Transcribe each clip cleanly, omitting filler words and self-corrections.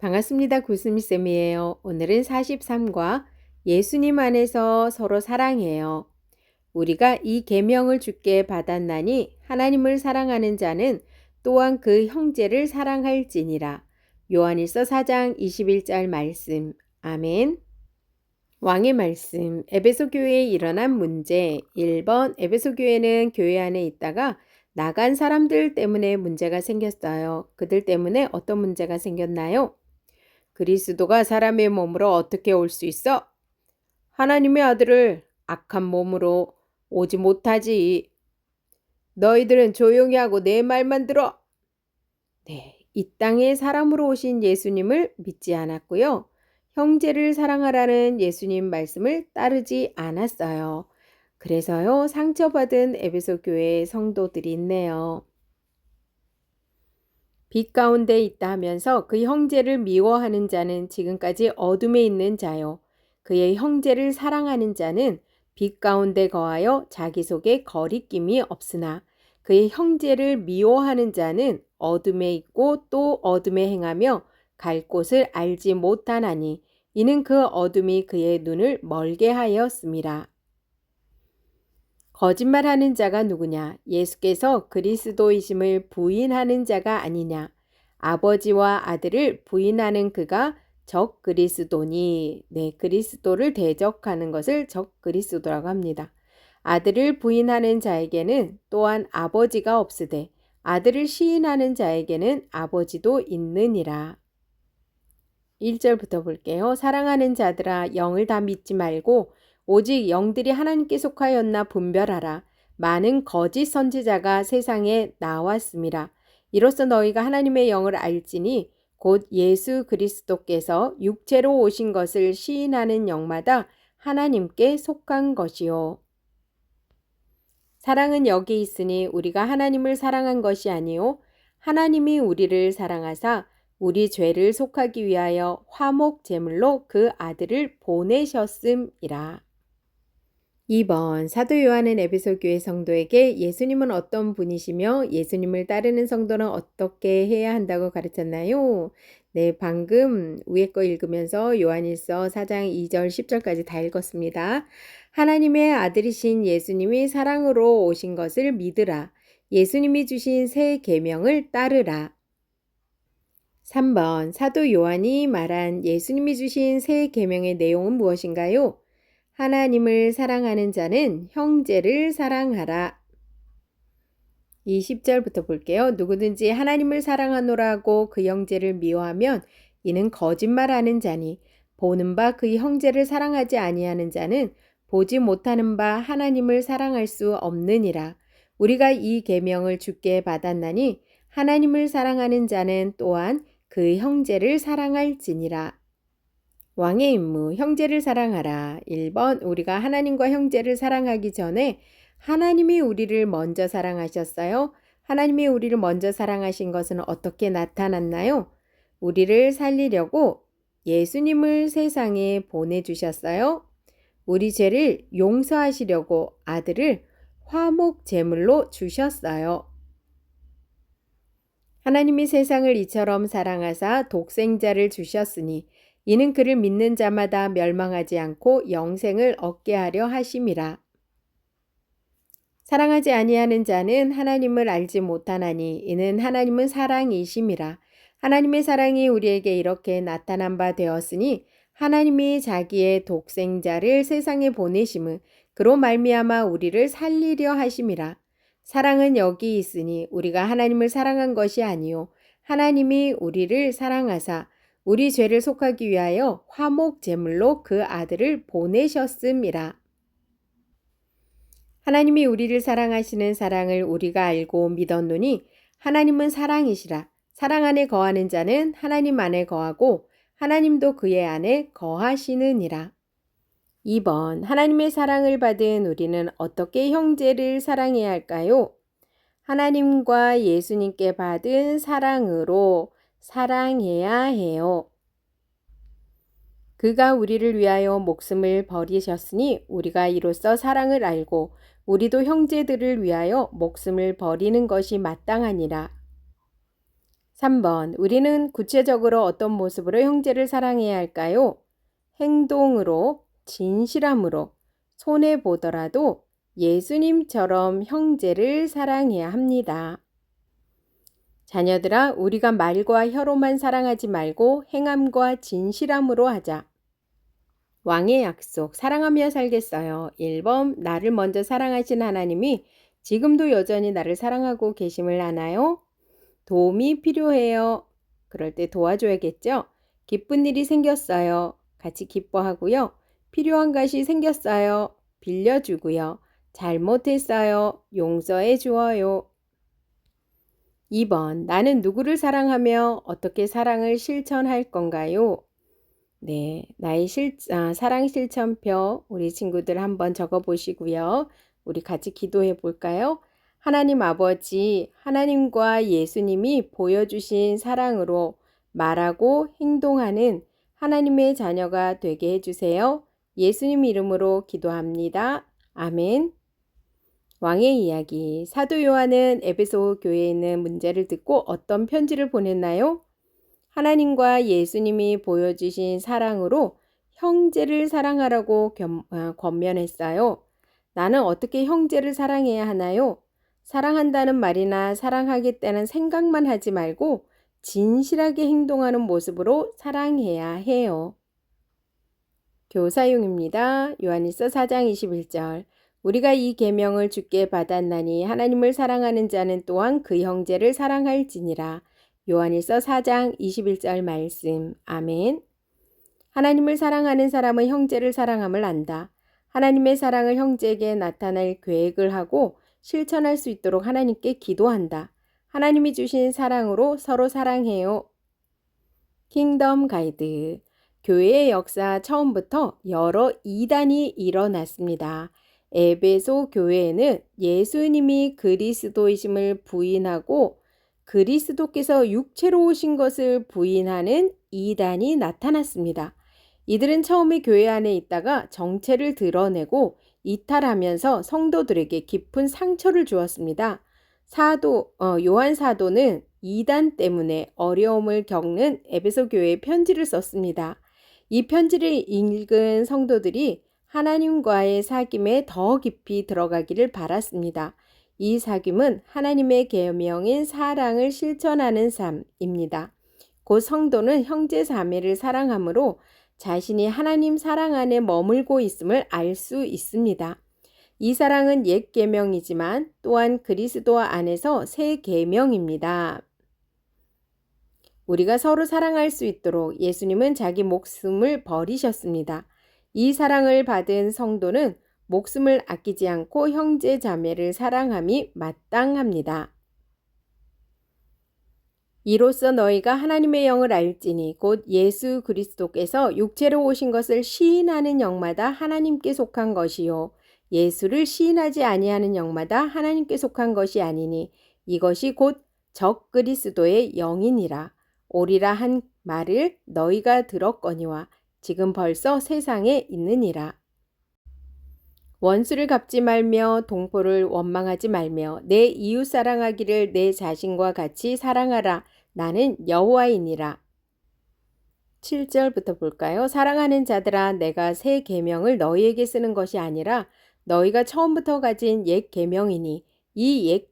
반갑습니다. 구스미쌤이에요. 오늘은 43과 예수님 안에서 서로 사랑해요. 우리가 이 계명을 주께 받았나니 하나님을 사랑하는 자는 또한 그 형제를 사랑할지니라. 요한일서 4장 21절 말씀. 아멘. 왕의 말씀. 에베소 교회에 일어난 문제. 1번 에베소 교회는 교회 안에 있다가 나간 사람들 때문에 문제가 생겼어요. 그들 때문에 어떤 문제가 생겼나요? 그리스도가 사람의 몸으로 어떻게 올 수 있어? 하나님의 아들을 악한 몸으로 오지 못하지. 너희들은 조용히 하고 내 말만 들어. 네, 이 땅에 사람으로 오신 예수님을 믿지 않았고요. 형제를 사랑하라는 예수님 말씀을 따르지 않았어요. 그래서요, 상처받은 에베소 교회의 성도들이 있네요. 빛 가운데 있다 하면서 그 형제를 미워하는 자는 지금까지 어둠에 있는 자요. 그의 형제를 사랑하는 자는 빛 가운데 거하여 자기 속에 거리낌이 없으나 그의 형제를 미워하는 자는 어둠에 있고 또 어둠에 행하며 갈 곳을 알지 못하나니 이는 그 어둠이 그의 눈을 멀게 하였습니다. 거짓말하는 자가 누구냐? 예수께서 그리스도이심을 부인하는 자가 아니냐? 아버지와 아들을 부인하는 그가 적 그리스도니. 네, 그리스도를 대적하는 것을 적 그리스도라고 합니다. 아들을 부인하는 자에게는 또한 아버지가 없으되 아들을 시인하는 자에게는 아버지도 있느니라. 1절부터 볼게요. 사랑하는 자들아, 영을 다 믿지 말고 오직 영들이 하나님께 속하였나 분별하라. 많은 거짓 선지자가 세상에 나왔습니다. 이로써 너희가 하나님의 영을 알지니 곧 예수 그리스도께서 육체로 오신 것을 시인하는 영마다 하나님께 속한 것이요. 사랑은 여기 있으니 우리가 하나님을 사랑한 것이 아니요 하나님이 우리를 사랑하사 우리 죄를 속하기 위하여 화목 제물로 그 아들을 보내셨음이라. 2번 사도 요한은 에베소 교회 성도에게 예수님은 어떤 분이시며 예수님을 따르는 성도는 어떻게 해야 한다고 가르쳤나요? 네, 방금 위에 거 읽으면서 요한일서 4장 2절 10절까지 다 읽었습니다. 하나님의 아들이신 예수님이 사랑으로 오신 것을 믿으라. 예수님이 주신 새 계명을 따르라. 3번 사도 요한이 말한 예수님이 주신 새 계명의 내용은 무엇인가요? 하나님을 사랑하는 자는 형제를 사랑하라. 20절부터 볼게요. 누구든지 하나님을 사랑하노라고 그 형제를 미워하면 이는 거짓말하는 자니 보는 바 그 형제를 사랑하지 아니하는 자는 보지 못하는 바 하나님을 사랑할 수 없느니라. 우리가 이 계명을 주께 받았나니 하나님을 사랑하는 자는 또한 그 형제를 사랑할지니라. 왕의 임무, 형제를 사랑하라. 1번, 우리가 하나님과 형제를 사랑하기 전에 하나님이 우리를 먼저 사랑하셨어요. 하나님이 우리를 먼저 사랑하신 것은 어떻게 나타났나요? 우리를 살리려고 예수님을 세상에 보내주셨어요. 우리 죄를 용서하시려고 아들을 화목 제물로 주셨어요. 하나님이 세상을 이처럼 사랑하사 독생자를 주셨으니 이는 그를 믿는 자마다 멸망하지 않고 영생을 얻게 하려 하심이라. 사랑하지 아니하는 자는 하나님을 알지 못하나니 이는 하나님은 사랑이심이라. 하나님의 사랑이 우리에게 이렇게 나타난 바 되었으니 하나님이 자기의 독생자를 세상에 보내심은 그로 말미암아 우리를 살리려 하심이라. 사랑은 여기 있으니 우리가 하나님을 사랑한 것이 아니요 하나님이 우리를 사랑하사 우리 죄를 속하기 위하여 화목 제물로 그 아들을 보내셨음이라. 하나님이 우리를 사랑하시는 사랑을 우리가 알고 믿었노니 하나님은 사랑이시라. 사랑 안에 거하는 자는 하나님 안에 거하고 하나님도 그의 안에 거하시느니라. 2번 하나님의 사랑을 받은 우리는 어떻게 형제를 사랑해야 할까요? 하나님과 예수님께 받은 사랑으로 사랑해야 해요. 그가 우리를 위하여 목숨을 버리셨으니 우리가 이로써 사랑을 알고 우리도 형제들을 위하여 목숨을 버리는 것이 마땅하니라. 3번. 우리는 구체적으로 어떤 모습으로 형제를 사랑해야 할까요? 행동으로, 진실함으로, 손해보더라도 예수님처럼 형제를 사랑해야 합니다. 자녀들아, 우리가 말과 혀로만 사랑하지 말고 행함과 진실함으로 하자. 왕의 약속, 사랑하며 살겠어요. 1번, 나를 먼저 사랑하신 하나님이 지금도 여전히 나를 사랑하고 계심을 아나요? 도움이 필요해요. 그럴 때 도와줘야겠죠? 기쁜 일이 생겼어요. 같이 기뻐하고요. 필요한 것이 생겼어요. 빌려주고요. 잘못했어요. 용서해 주어요. 2번, 나는 누구를 사랑하며 어떻게 사랑을 실천할 건가요? 네, 나의 사랑 실천표 우리 친구들 한번 적어 보시고요. 우리 같이 기도해 볼까요? 하나님 아버지, 하나님과 예수님이 보여주신 사랑으로 말하고 행동하는 하나님의 자녀가 되게 해주세요. 예수님 이름으로 기도합니다. 아멘. 왕의 이야기. 사도 요한은 에베소 교회에 있는 문제를 듣고 어떤 편지를 보냈나요? 하나님과 예수님이 보여주신 사랑으로 형제를 사랑하라고 권면했어요. 나는 어떻게 형제를 사랑해야 하나요? 사랑한다는 말이나 사랑하겠다는 생각만 하지 말고 진실하게 행동하는 모습으로 사랑해야 해요. 교사용입니다. 요한일서 4장 21절. 우리가 이 계명을 주께 받았나니 하나님을 사랑하는 자는 또한 그 형제를 사랑할지니라. 요한일서 4장 21절 말씀. 아멘. 하나님을 사랑하는 사람은 형제를 사랑함을 안다. 하나님의 사랑을 형제에게 나타낼 계획을 하고 실천할 수 있도록 하나님께 기도한다. 하나님이 주신 사랑으로 서로 사랑해요. 킹덤 가이드. 교회의 역사 처음부터 여러 이단이 일어났습니다. 에베소 교회에는 예수님이 그리스도이심을 부인하고 그리스도께서 육체로 오신 것을 부인하는 이단이 나타났습니다. 이들은 처음에 교회 안에 있다가 정체를 드러내고 이탈하면서 성도들에게 깊은 상처를 주었습니다. 요한 사도는 이단 때문에 어려움을 겪는 에베소 교회에 편지를 썼습니다. 이 편지를 읽은 성도들이 하나님과의 사귐에 더 깊이 들어가기를 바랐습니다. 이 사귐은 하나님의 계명인 사랑을 실천하는 삶입니다. 곧 성도는 형제 자매를 사랑함으로 자신이 하나님 사랑 안에 머물고 있음을 알 수 있습니다. 이 사랑은 옛 계명이지만 또한 그리스도 안에서 새 계명입니다. 우리가 서로 사랑할 수 있도록 예수님은 자기 목숨을 버리셨습니다. 이 사랑을 받은 성도는 목숨을 아끼지 않고 형제 자매를 사랑함이 마땅합니다. 이로써 너희가 하나님의 영을 알지니 곧 예수 그리스도께서 육체로 오신 것을 시인하는 영마다 하나님께 속한 것이요 예수를 시인하지 아니하는 영마다 하나님께 속한 것이 아니니 이것이 곧 적 그리스도의 영이니라. 오리라 한 말을 너희가 들었거니와 지금 벌써 세상에 있느니라. 원수를 갚지 말며 동포를 원망하지 말며 내 이웃 사랑하기를 내 자신과 같이 사랑하라. 나는 여호와이니라. 7절부터 볼까요? 사랑하는 자들아 내가 새 계명을 너희에게 쓰는 것이 아니라 너희가 처음부터 가진 옛 계명이니 이 옛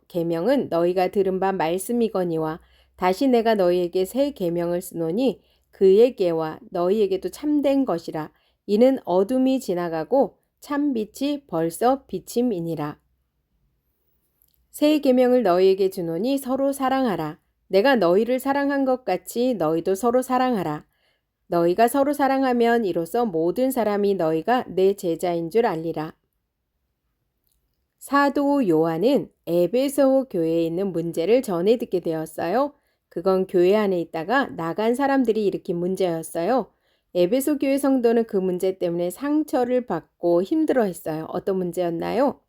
계명은 너희가 들은 바 말씀이거니와 다시 내가 너희에게 새 계명을 쓰노니 그에게와 너희에게도 참된 것이라. 이는 어둠이 지나가고 참 빛이 벌써 비침이니라. 새 계명을 너희에게 주노니 서로 사랑하라. 내가 너희를 사랑한 것 같이 너희도 서로 사랑하라. 너희가 서로 사랑하면 이로써 모든 사람이 너희가 내 제자인 줄 알리라. 사도 요한은 에베소 교회에 있는 문제를 전해 듣게 되었어요. 그건 교회 안에 있다가 나간 사람들이 일으킨 문제였어요. 에베소 교회 성도는 그 문제 때문에 상처를 받고 힘들어했어요. 어떤 문제였나요?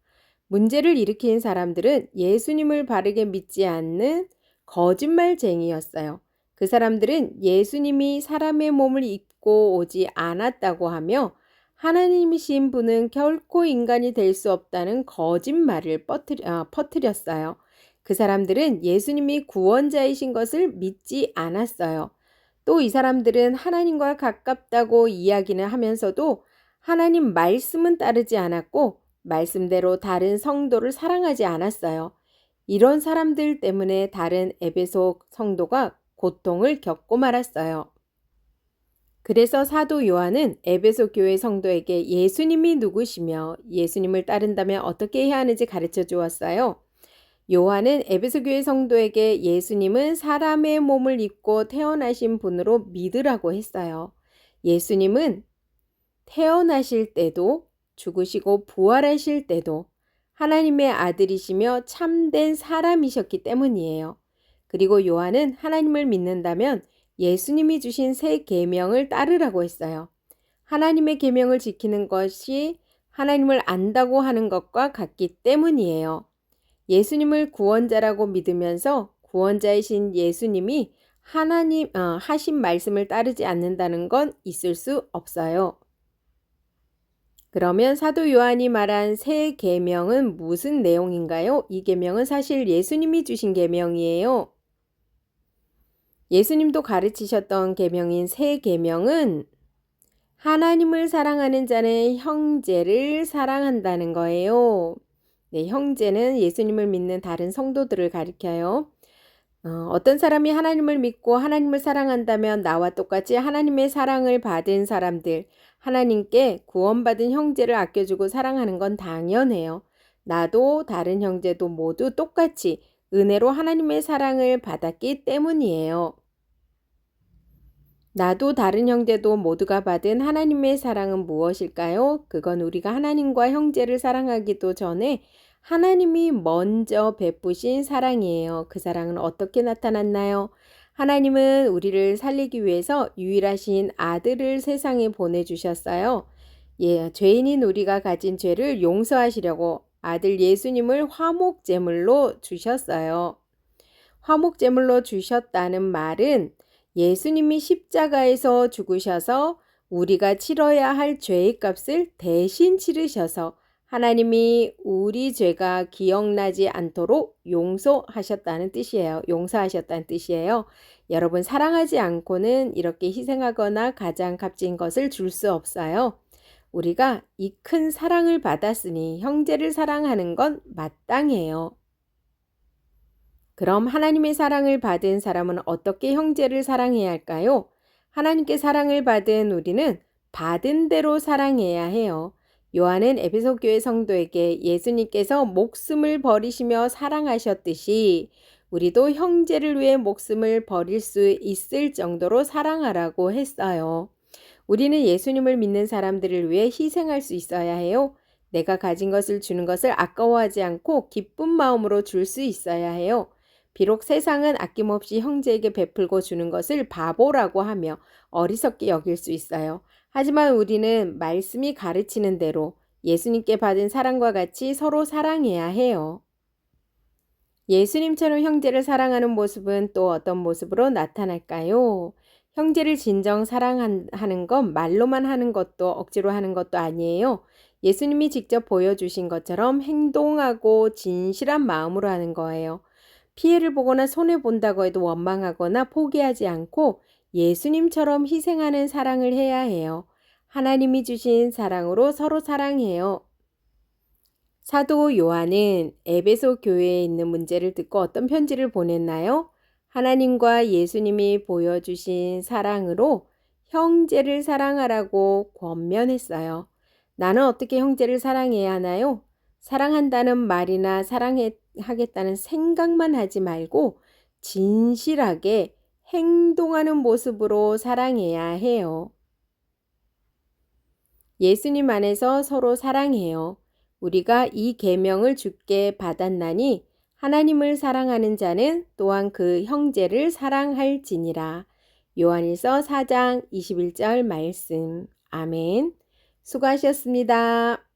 문제를 일으킨 사람들은 예수님을 바르게 믿지 않는 거짓말쟁이였어요. 그 사람들은 예수님이 사람의 몸을 입고 오지 않았다고 하며 하나님이신 분은 결코 인간이 될 수 없다는 거짓말을 퍼뜨렸어요. 그 사람들은 예수님이 구원자이신 것을 믿지 않았어요. 또 이 사람들은 하나님과 가깝다고 이야기는 하면서도 하나님 말씀은 따르지 않았고 말씀대로 다른 성도를 사랑하지 않았어요. 이런 사람들 때문에 다른 에베소 성도가 고통을 겪고 말았어요. 그래서 사도 요한은 에베소 교회 성도에게 예수님이 누구시며 예수님을 따른다면 어떻게 해야 하는지 가르쳐 주었어요. 요한은 에베소 교회 성도에게 예수님은 사람의 몸을 입고 태어나신 분으로 믿으라고 했어요. 예수님은 태어나실 때도 죽으시고 부활하실 때도 하나님의 아들이시며 참된 사람이셨기 때문이에요. 그리고 요한은 하나님을 믿는다면 예수님이 주신 새 계명을 따르라고 했어요. 하나님의 계명을 지키는 것이 하나님을 안다고 하는 것과 같기 때문이에요. 예수님을 구원자라고 믿으면서 구원자이신 예수님이 하나님 하신 말씀을 따르지 않는다는 건 있을 수 없어요. 그러면 사도 요한이 말한 새 계명은 무슨 내용인가요? 이 계명은 사실 예수님이 주신 계명이에요. 예수님도 가르치셨던 계명인 새 계명은 하나님을 사랑하는 자는 형제를 사랑한다는 거예요. 네, 형제는 예수님을 믿는 다른 성도들을 가리켜요. 어떤 사람이 하나님을 믿고 하나님을 사랑한다면 나와 똑같이 하나님의 사랑을 받은 사람들, 하나님께 구원받은 형제를 아껴주고 사랑하는 건 당연해요. 나도 다른 형제도 모두 똑같이 은혜로 하나님의 사랑을 받았기 때문이에요. 나도 다른 형제도 모두가 받은 하나님의 사랑은 무엇일까요? 그건 우리가 하나님과 형제를 사랑하기도 전에 하나님이 먼저 베푸신 사랑이에요. 그 사랑은 어떻게 나타났나요? 하나님은 우리를 살리기 위해서 유일하신 아들을 세상에 보내주셨어요. 죄인인 우리가 가진 죄를 용서하시려고 아들 예수님을 화목제물로 주셨어요. 화목제물로 주셨다는 말은 예수님이 십자가에서 죽으셔서 우리가 치러야 할 죄의 값을 대신 치르셔서 하나님이 우리 죄가 기억나지 않도록 용서하셨다는 뜻이에요. 여러분, 사랑하지 않고는 이렇게 희생하거나 가장 값진 것을 줄 수 없어요. 우리가 이 큰 사랑을 받았으니 형제를 사랑하는 건 마땅해요. 그럼 하나님의 사랑을 받은 사람은 어떻게 형제를 사랑해야 할까요? 하나님께 사랑을 받은 우리는 받은 대로 사랑해야 해요. 요한은 에베소 교회 성도에게 예수님께서 목숨을 버리시며 사랑하셨듯이 우리도 형제를 위해 목숨을 버릴 수 있을 정도로 사랑하라고 했어요. 우리는 예수님을 믿는 사람들을 위해 희생할 수 있어야 해요. 내가 가진 것을 주는 것을 아까워하지 않고 기쁜 마음으로 줄 수 있어야 해요. 비록 세상은 아낌없이 형제에게 베풀고 주는 것을 바보라고 하며 어리석게 여길 수 있어요. 하지만 우리는 말씀이 가르치는 대로 예수님께 받은 사랑과 같이 서로 사랑해야 해요. 예수님처럼 형제를 사랑하는 모습은 또 어떤 모습으로 나타날까요? 형제를 진정 사랑하는 건 말로만 하는 것도 억지로 하는 것도 아니에요. 예수님이 직접 보여주신 것처럼 행동하고 진실한 마음으로 하는 거예요. 피해를 보거나 손해본다고 해도 원망하거나 포기하지 않고 예수님처럼 희생하는 사랑을 해야 해요. 하나님이 주신 사랑으로 서로 사랑해요. 사도 요한은 에베소 교회에 있는 문제를 듣고 어떤 편지를 보냈나요? 하나님과 예수님이 보여주신 사랑으로 형제를 사랑하라고 권면했어요. 나는 어떻게 형제를 사랑해야 하나요? 사랑한다는 말이나 사랑하겠다는 생각만 하지 말고 진실하게 행동하는 모습으로 사랑해야 해요. 예수님 안에서 서로 사랑해요. 우리가 이 계명을 주께 받았나니 하나님을 사랑하는 자는 또한 그 형제를 사랑할지니라. 요한일서 4장 21절 말씀. 아멘. 수고하셨습니다.